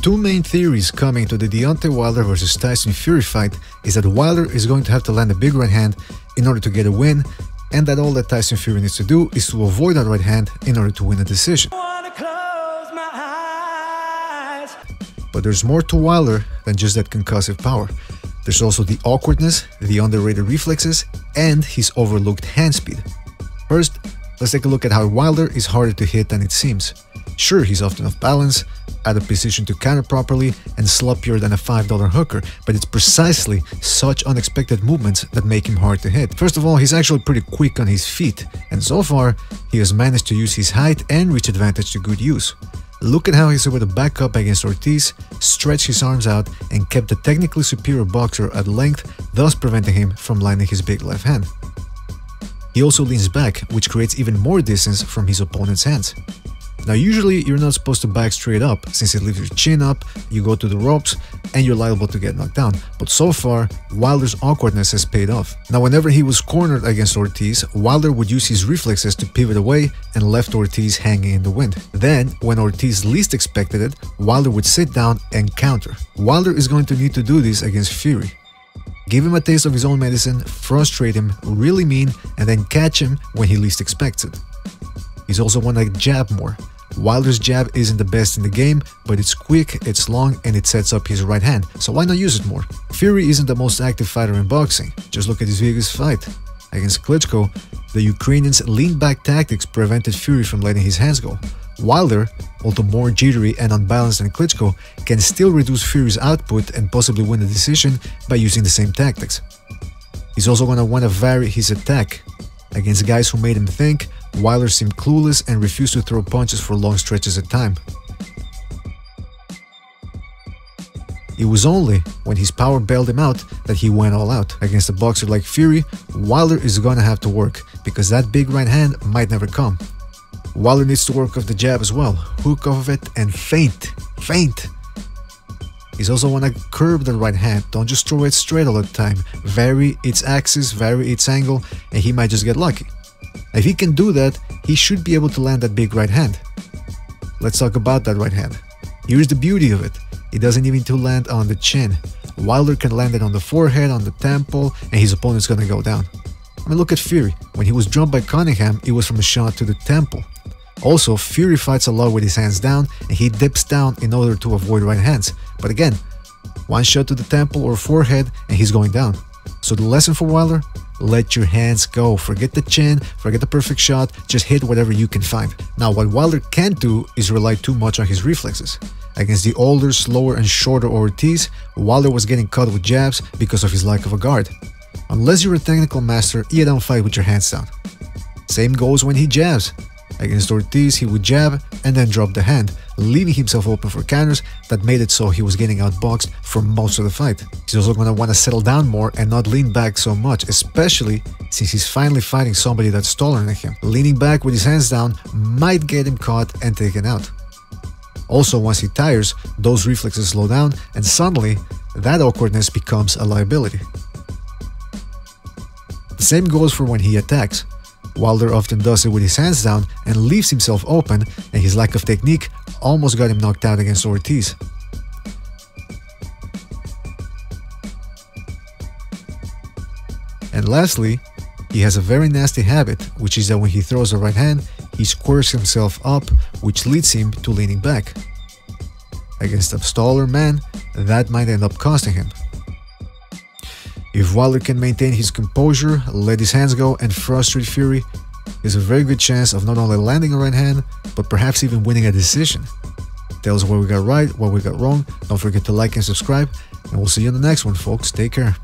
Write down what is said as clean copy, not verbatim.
two main theories coming to the Deontay Wilder vs Tyson Fury fight is that Wilder is going to have to land a big right hand in order to get a win, and that all that Tyson Fury needs to do is to avoid that right hand in order to win a decision. But there's more to Wilder than just that concussive power. There's also the awkwardness, the underrated reflexes, and his overlooked hand speed. First, let's take a look at how Wilder is harder to hit than it seems. Sure, he's often off balance, out of position to counter properly, and sloppier than a $5 hooker, but it's precisely such unexpected movements that make him hard to hit. First of all, he's actually pretty quick on his feet, and so far, he has managed to use his height and reach advantage to good use. Look at how he's able to back up against Ortiz, stretch his arms out, and kept the technically superior boxer at length, thus preventing him from landing his big left hand. He also leans back, which creates even more distance from his opponent's hands. Now usually you're not supposed to back straight up, since it leaves your chin up, you go to the ropes, and you're liable to get knocked down, but so far, Wilder's awkwardness has paid off. Now whenever he was cornered against Ortiz, Wilder would use his reflexes to pivot away and left Ortiz hanging in the wind. Then, when Ortiz least expected it, Wilder would sit down and counter. Wilder is going to need to do this against Fury. Give him a taste of his own medicine, frustrate him, really mean, and then catch him when he least expects it. He's also one that jab more. Wilder's jab isn't the best in the game, but it's quick, it's long, and it sets up his right hand, so why not use it more? Fury isn't the most active fighter in boxing. Just look at his biggest fight. Against Klitschko, the Ukrainian's lean-back tactics prevented Fury from letting his hands go. Wilder, although more jittery and unbalanced than Klitschko, can still reduce Fury's output and possibly win the decision by using the same tactics. He's also going to want to vary his attack. Against guys who made him think, Wilder seemed clueless and refused to throw punches for long stretches of time. It was only when his power bailed him out that he went all out. Against a boxer like Fury, Wilder is gonna have to work, because that big right hand might never come. Wilder needs to work off the jab as well, hook off of it and feint. He's also want to curb the right hand, don't just throw it straight all the time, vary its axis, vary its angle, and he might just get lucky. If he can do that, he should be able to land that big right hand. Let's talk about that right hand. Here's the beauty of it. It doesn't even need to land on the chin. Wilder can land it on the forehead, on the temple, and his opponent's gonna go down. I mean, look at Fury. When he was jumped by Cunningham, it was from a shot to the temple. Also, Fury fights a lot with his hands down, and he dips down in order to avoid right hands. But again, one shot to the temple or forehead, and he's going down. So the lesson for Wilder? Let your hands go. Forget the chin, forget the perfect shot, just hit whatever you can find. Now, what Wilder can't do is rely too much on his reflexes. Against the older, slower, and shorter Ortiz, Wilder was getting caught with jabs because of his lack of a guard. Unless you're a technical master, you don't fight with your hands down. Same goes when he jabs. Against Ortiz, he would jab and then drop the hand, leaving himself open for counters that made it so he was getting outboxed for most of the fight. He's also going to want to settle down more and not lean back so much, especially since he's finally fighting somebody that's taller than him. Leaning back with his hands down might get him caught and taken out. Also, once he tires, those reflexes slow down, and suddenly, that awkwardness becomes a liability. The same goes for when he attacks. Wilder often does it with his hands down and leaves himself open, and his lack of technique almost got him knocked out against Ortiz. And lastly, he has a very nasty habit, which is that when he throws the right hand, he squares himself up, which leads him to leaning back. Against a taller man, that might end up costing him. If Wilder can maintain his composure, let his hands go, and frustrate Fury, there's a very good chance of not only landing a right hand, but perhaps even winning a decision. Tell us what we got right, what we got wrong. Don't forget to like and subscribe, and we'll see you in the next one, folks. Take care.